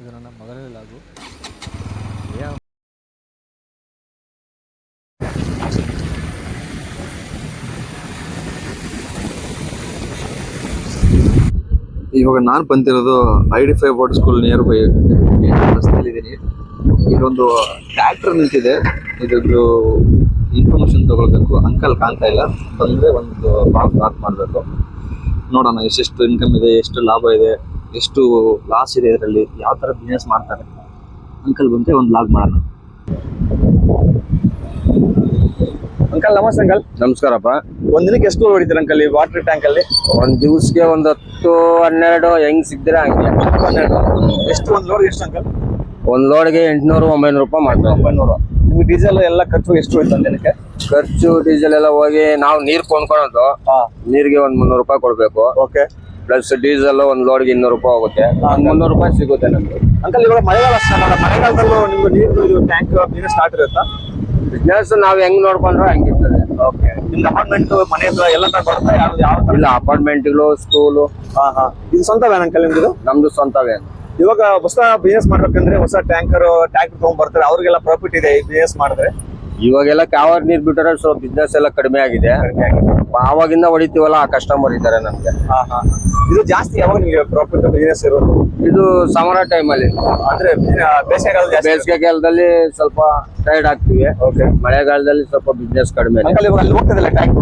ಇದು ನನ್ನ ಮೊದಲನೇ ಲಾಗು. ಇವಾಗ ನಾನು ಬಂದಿರೋದು ID5 board school nearby ರಸ್ತೆಯಲ್ಲಿದ್ದೀನಿ. ಇಲ್ಲೊಂದು ಟ್ರ್ಯಾಕ್ಟರ್ ನಿಂತಿದೆ. ಇದ್ರದ್ದು ಇನ್ಫಾರ್ಮೇಶನ್ ತಗೊಳ್ಬೇಕು. ಅಂಕಲ್ ಕಾಣ್ತಾ ಇಲ್ಲ, ಬಂದರೆ ಒಂದು ಬಾಕ್ಸ್ ಸ್ಟಾರ್ಟ್ ಮಾಡಬೇಕು. ನೋಡೋಣ ಎಷ್ಟೆಷ್ಟು ಇನ್ಕಮ್ ಇದೆ, ಎಷ್ಟು ಲಾಭ ಇದೆ, ಎಷ್ಟು ಲಾಸ್ ಇದೆ, ಇದರಲ್ಲಿ ಯಾವ ಥರ ಬಿಸ್ನೆಸ್ ಮಾಡ್ತಾರೆ. ಅಂಕಲ್ ಬಂದರೆ ಒಂದು ಲಾಗ್ ಮಾಡೋಣ. ಅಂಕಲ್ ನಮಸ್ತೆ. ಅಂಕಲ್ ನಮಸ್ಕಾರಪ್ಪ. ಒಂದ್ ದಿನಕ್ಕೆ ಎಷ್ಟು ಲೋಡ್ ಹೊಡಿತೀರ ಅಂಕಲ್ ಈ ವಾಟರ್ ಟ್ಯಾಂಕ್ ಅಲ್ಲಿ? ಒಂದ್ ದಿವ್ಸಕ್ಕೆ ಒಂದ್ 10-12 ಹೆಂಗ್ ಸಿಕ್ತಿರ ಹಂಗೆ. 12 ಎಷ್ಟು ಒಂದ್ ಲೋಡ್ ಎಷ್ಟು ಅಂಕಲ್? ಒಂದ್ ಲೋಡ್ಗೆ 800-900 ರೂಪಾಯಿ ಮಾಡ್ತಾರೆ. 900. ನಿಮ್ಗೆ ಡೀಸೆಲ್ ಎಲ್ಲ ಖರ್ಚು ಎಷ್ಟು ಹೋಯ್ತು ಒಂದ್ ದಿನಕ್ಕೆ? ಖರ್ಚು ಡೀಸೆಲ್ ಎಲ್ಲ ಹೋಗಿ ನಾವು ನೀರ್ ಕೊಂಡ್ಕೊಳೋದು, ನೀರಿಗೆ ಒಂದ್ 300 ರೂಪಾಯಿ ಕೊಡ್ಬೇಕು. ಓಕೆ. ಪ್ಲಸ್ ಡೀಸೆಲ್ ಒಂದ್ ಲೋಡ್ಗೆ 200 ರೂಪಾಯಿ ಹೋಗುತ್ತೆ. 300 ರೂಪಾಯಿ ಸಿಗುತ್ತೆ ನಮ್ಗೆ. ಅಂಕಲ್ ಇವಾಗ ಮಳೆಗಾಲ ಮಳೆಗಾಲದಲ್ಲೂ ನಿಮ್ಗೆ ನೀರು ಟ್ಯಾಂಕ್ ಬಿಸ್ನೆಸ್ ಸ್ಟಾರ್ಟ್ ಇರುತ್ತಾ? ಬಿಸ್ನೆಸ್ ನಾವ್ ಹೆಂಗ್ ನೋಡ್ಕೊಂಡ್ರೆ ಹಂಗಿರ್ತದೆ. ಓಕೆ. ನಿಮ್ದು ಅಪಾರ್ಟ್ಮೆಂಟ್ ಮನೆ ಎಲ್ಲ ತರ ಬರುತ್ತೆ? ಯಾವ ಇಲ್ಲ, ಅಪಾರ್ಟ್ಮೆಂಟ್ಗಳು, ಸ್ಕೂಲು. ಇದು ಸ್ವಂತ ವ್ಯಾನ್ ಅಂಕಲ್ ನಿಮ್ದು? ನಮ್ದು ಸ್ವಂತ ವ್ಯಾನ್. ಇವಾಗ ಹೊಸ ಬಿಸ್ನೆಸ್ ಮಾಡ್ಬೇಕಂದ್ರೆ ಹೊಸ ಟ್ರ್ಯಾಕ್ಟರ್ ತಗೊಂಡ್ ಬರ್ತಾರೆ, ಅವ್ರಿಗೆಲ್ಲ ಪ್ರಾಫಿಟ್ ಇದೆ ಈ ಬಿಸ್ನೆಸ್ ಮಾಡಿದ್ರೆ? ಇವಾಗೆಲ್ಲ ಕ್ಯಾವರ್ ನೀರ್ ಬಿಟ್ಟರೆ ಸ್ವಲ್ಪ ಬಿಸ್ನೆಸ್ ಎಲ್ಲ ಕಡಿಮೆ ಆಗಿದೆ. ಆವಾಗಿಂದ ಹೊಡಿತೀವಲ್ಲ, ಆ ಕಸ್ಟಮರ್ ಇದ್ದಾರೆ ನಮ್ಗೆ. ಇದು ಜಾಸ್ತಿ ಯಾವಾಗ ನಿಮ್ಗೆ ಪ್ರಾಫಿಟ್ ಬಿಸ್ನೆಸ್ ಇರೋದು? ಇದು ಸಮರ ಟೈಮ್ ಅಲ್ಲಿ, ಅಂದ್ರೆ ಬೇಸಿಗೆಗಾಲದಲ್ಲಿ ಸ್ವಲ್ಪ ಟೈರ್ಡ್ ಆಗ್ತೀವಿ. ಮಳೆಗಾಲದಲ್ಲಿ ಸ್ವಲ್ಪ ಬಿಸ್ನೆಸ್ ಕಡಿಮೆ. ಅಲ್ಲಿ ಹೋಗ್ತದಲ್ಲ ಟ್ಯಾಂಕ್,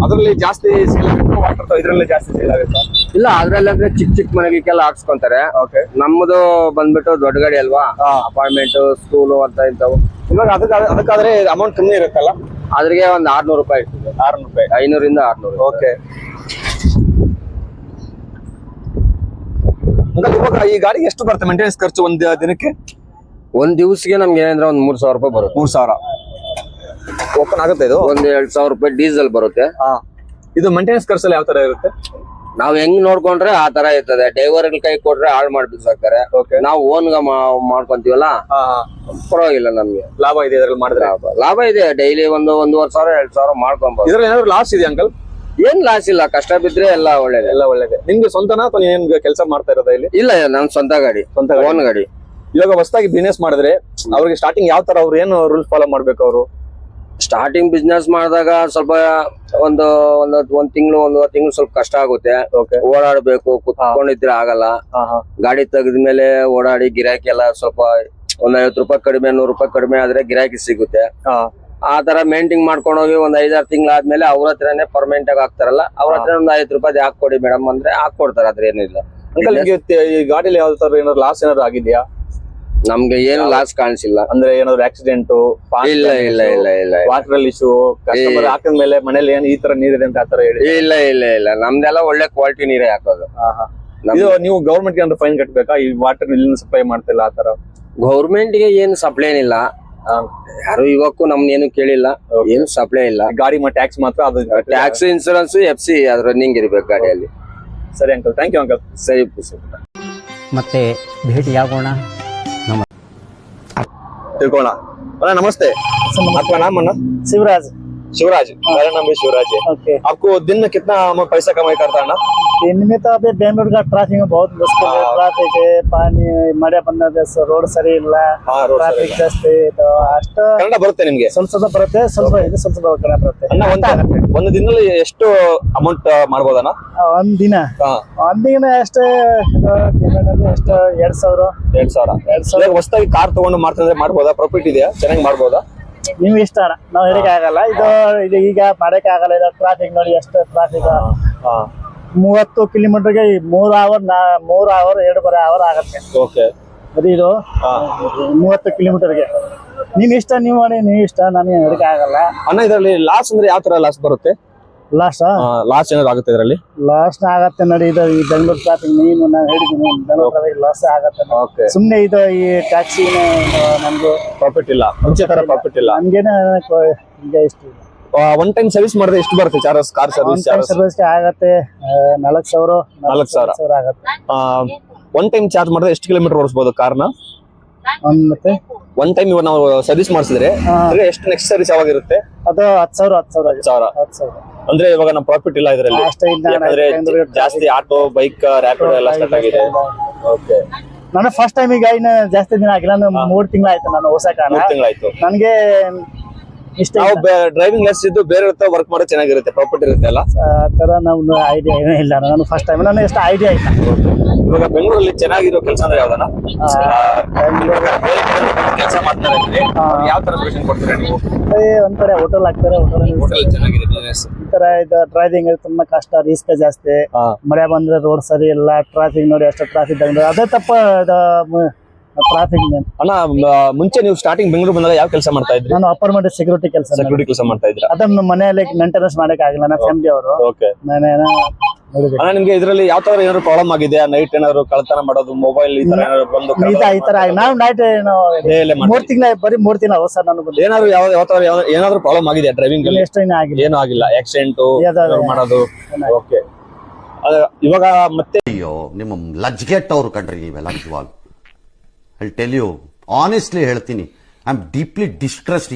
ಅದ್ರಲ್ಲಿ ಜಾಸ್ತಿ ಸೇಲ್ ಆಗುತ್ತೆ, ವಾಟರ್ ಇದ್ರಲ್ಲಿ ಜಾಸ್ತಿ ಸೇಲ್ ಆಗುತ್ತೆ? ಇಲ್ಲ, ಅದ್ರಲ್ಲಿ ಅಂದ್ರೆ ಚಿಕ್ಕ ಮನೆಗೆಲ್ಲ ಹಾಕ್ಸ್ಕೊಂತಾರೆ. ನಮ್ಮದು ಬಂದ್ಬಿಟ್ಟು ದೊಡ್ಡ ಗಾಡಿ ಅಲ್ವಾ, ಅಪಾರ್ಟ್ಮೆಂಟ್, ಸ್ಕೂಲು ಅಂತ ಇಂಥವು. ಇವಾಗ ಅದಕ್ಕಾದ್ರೆ ಅಮೌಂಟ್ ಕಮ್ಮಿ ಇರುತ್ತಲ್ಲ? ಅದ್ರಿಗೆ ಒಂದ್ 600 ರೂಪಾಯಿ ಇರ್ತದೆ. 600 ರೂಪಾಯಿ? 500ರಿಂದ 600. ಓಕೆ. ಇವಾಗ ಈ ಗಾಡಿಗೆ ಎಷ್ಟು ಬರುತ್ತೆ ಮೇಂಟೆನೆನ್ಸ್ ಖರ್ಚು ಒಂದ್ ದಿನಕ್ಕೆ? ಒಂದ್ ದಿವ್ಸಕ್ಕೆ ನಮ್ಗೆ ಏನಂದ್ರೆ ಒಂದ್ 3000 ರೂಪಾಯಿ ಬರುತ್ತೆ. 3000 ಓಪನ್ ಆಗುತ್ತೆ ಇದು? ಒಂದ್ 2000 ರೂಪಾಯಿ ಡೀಸೆಲ್ ಬರುತ್ತೆ. ಇದು ಮೇಂಟೆನೆನ್ಸ್ ಖರ್ಚಲ್ಲಿ ಯಾವ ತರ ಇರುತ್ತೆ? ನಾವ್ ಹೆಂಗ್ ನೋಡ್ಕೊಂಡ್ರೆ ಆ ತರ ಇರ್ತದೆ. ಡ್ರೈವರ್ ಕೈ ಕೊಟ್ರೆ ಹಾಳು ಮಾಡ್ಬಿಸಾಕ್ತಾರೆ. ನಾವು ಓನ್ ಮಾಡ್ಕೊಂತೀವಲ್ಲ, ಪರವಾಗಿಲ್ಲ, ನಮ್ಗೆ ಲಾಭ ಇದೆ ಇದ್ರಲ್ಲಿ ಮಾಡಿದ್ರೆ. ಲಾಭ ಇದೆ. ಡೈಲಿ 1,500-2,000 ಮಾಡ್ಕೊಂಬೋದು. ಇದ್ರಲ್ಲಿ ಏನಾದ್ರು ಲಾಸ್ ಇದೆ ಅಂಕಲ್? ಏನ್ ಲಾಸ್ ಇಲ್ಲ, ಕಷ್ಟ ಬಿದ್ರೆ ಎಲ್ಲ ಒಳ್ಳೇದೇ. ಎಲ್ಲ ಒಳ್ಳೇದೇ. ನಿಮ್ಗೆ ಸ್ವಂತನಾ ಅಥವಾ ಏನ್ ಕೆಲಸ ಮಾಡ್ತಾ ಇರೋದಾ ಇಲ್ಲಿ? ಇಲ್ಲ, ನನ್ ಸ್ವಂತ ಗಾಡಿ, ಓನ್ ಗಾಡಿ. ಇವಾಗ ಹೊಸದಾಗಿ ಬಿಸ್ನೆಸ್ ಮಾಡಿದ್ರೆ ಅವ್ರಿಗೆ ಸ್ಟಾರ್ಟಿಂಗ್ ಯಾವ ತರ ಅವ್ರು ಏನು ರೂಲ್ಸ್ ಫಾಲೋ ಮಾಡ್ಬೇಕು? ಅವರು ಸ್ಟಾರ್ಟಿಂಗ್ ಬಿಸ್ನೆಸ್ ಮಾಡಿದಾಗ ಸ್ವಲ್ಪ ಒಂದ್ ತಿಂಗಳು ಸ್ವಲ್ಪ ಕಷ್ಟ ಆಗುತ್ತೆ. ಓಡಾಡ್ಬೇಕು, ಕುತ್ಕೊಂಡಿದ್ರೆ ಆಗಲ್ಲ. ಗಾಡಿ ತೆಗೆದ್ಮೇಲೆ ಓಡಾಡಿ ಗಿರಾಕಿ ಎಲ್ಲ ಸ್ವಲ್ಪ ಒಂದ್ 50 ರೂಪಾಯಿ ಕಡಿಮೆ, 100 ರೂಪಾಯಿ ಕಡಿಮೆ ಆದ್ರೆ ಗಿರಾಕಿ ಸಿಗುತ್ತೆ. ಆ ತರ ಮೇಂಟೈನ್ ಮಾಡ್ಕೊಂಡು ಹೋಗಿ ಒಂದ್ 5-6 ತಿಂಗಳಾದ್ಮೇಲೆ ಅವ್ರ ಹತ್ರನೇ ಪರ್ಮನೆಂಟ್ ಆಗಿ ಹಾಕ್ತಾರಲ್ಲ, ಅವ್ರ ಹತ್ರ ಒಂದ್ 50 ರೂಪಾಯಿ ಹಾಕೊಡಿ ಮೇಡಮ್ ಅಂದ್ರೆ ಹಾಕೊಡ್ತಾರೆ. ಅದ್ರ ಏನಿಲ್ಲ. ಈ ಗಾಡಿಲಿ ಯಾವ ತರ ಏನಾದ್ರು ಲಾಸ್ ಏನಾದ್ರು ಆಗಿದ್ಯಾ? ನಮ್ಗೆ ಏನು ಲಾಸ್ ಕಾಣಿಸಿಲ್ಲ. ಅಂದ್ರೆ ಏನಾದ್ರು ಆಕ್ಸಿಡೆಂಟ್? ಇಲ್ಲ ಇಲ್ಲ ಇಲ್ಲ ಇಲ್ಲ. ವಾಟರ್ ಇಶ್ಯೂ ಕಸ್ಟಮರ್ ಹಾಕಿದ್ಮೇಲೆ ಮನೇಲಿ ಏನ್ ಈ ತರ ನೀರಿದೆ ಅಂತ ಆತರ ಹೇಳಿ? ಇಲ್ಲ ಇಲ್ಲ ಇಲ್ಲ, ನಮ್ದೆಲ್ಲ ಒಳ್ಳೆ ಕ್ವಾಲಿಟಿ ನೀರೇ ಹಾಕೋದು. ಇದು ನೀವು ಗೌರ್ಮೆಂಟ್ ಏನಾದ್ರು ಫೈನ್ ಕಟ್ಬೇಕಾ ಈ ವಾಟರ್ ಇಲ್ಲಿಂದ ಸಪ್ಲೈ ಮಾಡ್ತಿಲ್ಲ ಆ ತರ? ಗೌರ್ಮೆಂಟ್ ಗೆ ಏನು ಸಪ್ಲೈ ಏನಿಲ್ಲ, ಯಾರು ಇವಕ್ಕೂ ನಮ್ನೇನು ಕೇಳಿಲ್ಲ, ಏನು ಸಪ್ಲೈ ಇಲ್ಲ. ಗಾಡಿ ಟ್ಯಾಕ್ಸ್ ಮಾತ್ರ, ಅದು ಟ್ಯಾಕ್ಸ್, ಇನ್ಸೂರೆನ್ಸ್, FC ಅದು ರನ್ನಿಂಗ್ ಇರ್ಬೇಕು ಗಾಡಿಯಲ್ಲಿ. ಸರಿ ಅಂಕಲ್, ಥ್ಯಾಂಕ್ ಯು ಅಂಕಲ್. ಸರಿ, ಮತ್ತೆ ಭೇಟಿಯಾಗೋಣ. ತಿಳ್ಕೋಣ. नमस्ते, आपका नाम है? शिवराज। शिवराज, मेरा नाम भी शिवराज है। ओके। आपको दिन में कितना पैसा कमाई करता है ना? दिन में तो अभी बेंगलुरु का ट्रैफिक में बहुत मुश्किल है। ट्रैफिक है, पानी ಮಳೆ ಬಂದ ರೋಡ್ ಸರಿ ಇಲ್ಲ, ಟ್ರಾಫಿಕ್ ಜಾಸ್ತಿ. ಅಷ್ಟು ಕನ್ನಡ ಬರುತ್ತೆ ನಿಮ್ಗೆ? ಸ್ವಲ್ಪ ಬರುತ್ತೆ, ಸ್ವಲ್ಪ ಕನ್ನಡ ಬರುತ್ತೆ. ಒಂದು ದಿನದಲ್ಲಿ ಎಷ್ಟು ಅಮೌಂಟ್ ಮಾಡ್ಬೋದಣ್ಣ? ಒಂದ್ ದಿನ ಎಷ್ಟು 2,000. ಹೊಸದಾಗಿ ಕಾರ್ ತಗೊಂಡು ಮಾಡ್ತಾರೆ, ಮಾಡ್ಬೋದಾ? ಪ್ರಾಫಿಟ್ ಇದೆಯಾ? ಚೆನ್ನಾಗಿ ಮಾಡ್ಬೋದಾ? ನಿಮ್ ಇಷ್ಟ ಅಣ್ಣ, ನಾವ್ ಹೇಳಕ್ ಆಗಲ್ಲ. ಇದು ಈಗ ಮಾಡಕ್ ಆಗಲ್ಲ. ಇದು ಟ್ರಾಫಿಕ್ ನೋಡಿ, ಎಷ್ಟು ಟ್ರಾಫಿಕ್. 30 ಕಿಲೋಮೀಟರ್ಗೆ 3 ಅವರ್ 2.5 ಅವರ್ ಆಗತ್ತೆ. ಓಕೆ. ಅದು ಇದು 30 ಕಿಲೋಮೀಟರ್ಗೆ. ನಿಮ್ ಇಷ್ಟ, ನೀವು ಮಾಡಿ, ನೀವ್ ಇಷ್ಟ, ನಾನು ಹೇಳಕ್ ಆಗಲ್ಲ ಅಣ್ಣ. ಇದರಲ್ಲಿ ಲಾಸ್ ಅಂದ್ರೆ ಯಾವ ತರ ಲಾಸ್ ಬರುತ್ತೆ? ಲಾಸ್ ಏನಾದ್ರು ಆಗುತ್ತೆ ಇದರಲ್ಲಿ? ಲಾಸ್ ಆಗತ್ತೆ ನೋಡಿ. ಇದು ಈ ಬೆಂಗಳೂರು ಟ್ರಾಫಿಕ್ ನಾನು ಹೇಳಿದ್ದೀನಿ, ಬೆಂಗಳೂರು ಲಾಸ್ ಆಗತ್ತೆ. ಸುಮ್ನೆ ಇದು ಈ ಟ್ಯಾಕ್ಸಿ ನಮ್ಗೆ ಪ್ರಾಫಿಟ್ ಇಲ್ಲ, ಮುಂಚೆ ತರ ಪ್ರಾಫಿಟ್ ಇಲ್ಲ. ನಮ್ಗೇನ ಈಗ ಇಷ್ಟು ಒನ್ ಟೈಮ್ ಸರ್ವಿಸ್ ಮಾಡಿದ್ರೆ ಎಷ್ಟು ಬರುತ್ತೆ ಚಾರ್ಜಸ್? ಕಾರ್ ಸರ್ವಿಸ್ ಆಗತ್ತೆ 4,000 ಆಗತ್ತೆ. ಒನ್ ಟೈಮ್ ಚಾರ್ಜ್ ಮಾಡಿದ್ರೆ ಎಷ್ಟು ಕಿಲೋಮೀಟರ್ ಓಡಿಸಬಹುದು ಕಾರ್ನ? ಮತ್ತೆ ಒನ್ ಟೈಮ್ ಇವಾಗ ನಾವು ಸರ್ವಿಸ್ ಮಾಡಿಸಿದ್ರೆ ಎಷ್ಟು ನೆಕ್ಸ್ಟ್ ಸರ್ವಿಸ್ ಯಾವಾಗ ಇರುತ್ತೆ? ಅದು 10,000. ಅಂದ್ರೆ ಇವಾಗ ನಮ್ಮ ಪ್ರಾಫಿಟ್ ಇಲ್ಲ ಇದರಲ್ಲಿ, ಜಾಸ್ತಿ ಆಟೋ, ಬೈಕ್, ರ್ಯಾಪಿಡೋ ಎಲ್ಲ ಸ್ಟಾರ್ಟ್ ಆಗಿದೆ. ಓಕೆ. ನಾನು ಫಸ್ಟ್ ಟೈಮ್ ಈಗ ಇನ್ನು ಜಾಸ್ತಿ ದಿನ ಆಗಿಲ್ಲ, ನಾನು 3 ತಿಂಗಳಾಯ್ತು ನಾನು ಹೊಸ ಕಾರ. 3 ತಿಂಗಳಾಯ್ತು. ನನಗೆ ಇಷ್ಟ ನಾವು ಡ್ರೈವಿಂಗ್ ಲೈಸೆನ್ಸ್ ಇದ್ದು ಬೇರೆ ವರ್ಕ್ ಮಾಡೋದು ಚೆನ್ನಾಗಿರುತ್ತೆ, ಪ್ರಾಪರ್ಟಿ ಇರುತ್ತೆ ಅಲ್ಲ. ಆ ತರ ನಾವು ಐಡಿಯಾ ಏನೂ ಇಲ್ಲ, ನಾನು ಫಸ್ಟ್ ಟೈಮ್, ನನಗೆ ಎಷ್ಟು ಐಡಿಯಾ ಇಲ್ಲ. ಇವಾಗ ಬೆಂಗಳೂರಲ್ಲಿ ಚೆನ್ನಾಗಿರೋ ಕೆಲಸ ಅಂದ್ರೆ ಯಾವ್ದನ ಕೆಲಸ ಮಾಡ್ತಾರೆ ಅಂದ್ರೆ ಯಾವ ತರ ಸೊಲ್ಯೂಷನ್ ಕೊಡ್ತೀರಾ ನೀವು? ಒಂದ್ ಕಡೆ ಹೋಟೆಲ್ ಹಾಕ್ತಾರೆ, ಹೋಟೆಲ್ ಚೆನ್ನಾಗಿದೆ ಬಿಸ್ನೆಸ್. ಈ ತರ ಇದು ಡ್ರೈವಿಂಗ್ ತುಂಬಾ ಕಷ್ಟ, ರಿಸ್ಕ್ ಜಾಸ್ತಿ. ಮಳೆ ಬಂದ್ರೆ ರೋಡ್ ಸರಿ ಇಲ್ಲ, ಟ್ರಾಫಿಕ್ ನೋಡಿ ಅಷ್ಟು ಟ್ರಾಫಿಕ್ ಅದೇ ತಪ್ಪ ಟ್ರಾಫಿಕ್. ಅಣ್ಣ ಮುಂಚೆ ನೀವು ಸ್ಟಾರ್ಟಿಂಗ್ ಬೆಂಗಳೂರು ಬಂದಾಗ ಯಾವ ಕೆಲಸ ಮಾಡ್ತಾ ಇದ್ರಿ? ನಾನು ಅಪಾರ್ಟ್ಮೆಂಟ್ ಸೆಕ್ಯೂರಿಟಿ ಕೆಲಸ. ಸೆಕ್ಯೂರಿಟಿ ಕೆಲಸ ಮಾಡ್ತಾ ಇದ್ರ? ಅದನ್ನ ಮನೆಯಲ್ಲಿ ಮೇಂಟೆನೆನ್ಸ್ ಮಾಡಕ್ ಆಗಿಲ್ಲ, ನನ್ನ ಫ್ಯಾಮಿಲಿ ಅವರು. ಓಕೆ. ನಾನೇನೋ ನೋಡಿದೆ. ಅಣ್ಣ ನಿಮ್ಗೆ ಇದ್ರಲ್ಲಿ ಯಾವ ತರ ಏನಾದ್ರು ಪ್ರಾಬ್ಲಮ್ ಆಗಿದೆ? ನೈಟ್ ಏನಾದ್ರು ಕಳ್ತನ ಮಾಡೋದು, ಮೊಬೈಲ್ ಈ ತರ ಏನಾದ್ರು ಬಂದು ಈ ತರ ನಾವು ನೈಟ್ 3 ತಿಂಗಳ ಬರೀ 3 ತಿಂಗಳ ಹೊಸ ನಾನು ಬಂದೆ. ಏನಾದ್ರು ಏನಾದ್ರು ಪ್ರಾಬ್ಲಮ್ ಆಗಿದೆ ಡ್ರೈವಿಂಗ್ ಅಲ್ಲಿ? ಎಷ್ಟು ಆಗಿಲ್ಲ, ಏನೂ ಆಗಿಲ್ಲ, ಆಕ್ಸಿಡೆಂಟ್ ಯಾವ್ದಾದ್ರು ಮಾಡೋದು. ಓಕೆ. ಇವಾಗ ಮತ್ತೆ ಅಯ್ಯೋ ನಿಮ್ಮ ಲಜ್ಗೆಟ್ಟವ್ರು ಕಣ್ರಿ ನೀವೆಲ್ಲ ನಿಜವಾಗ್. ಐ ಟೆಲ್ ಯು ಆನೆಸ್ಟ್ಲಿ ಹೇಳ್ತೀನಿ, ಐ ಆಮ್ ಡೀಪ್ಲಿ ಡಿಸ್ಟ್ರೆಸ್ಡ್.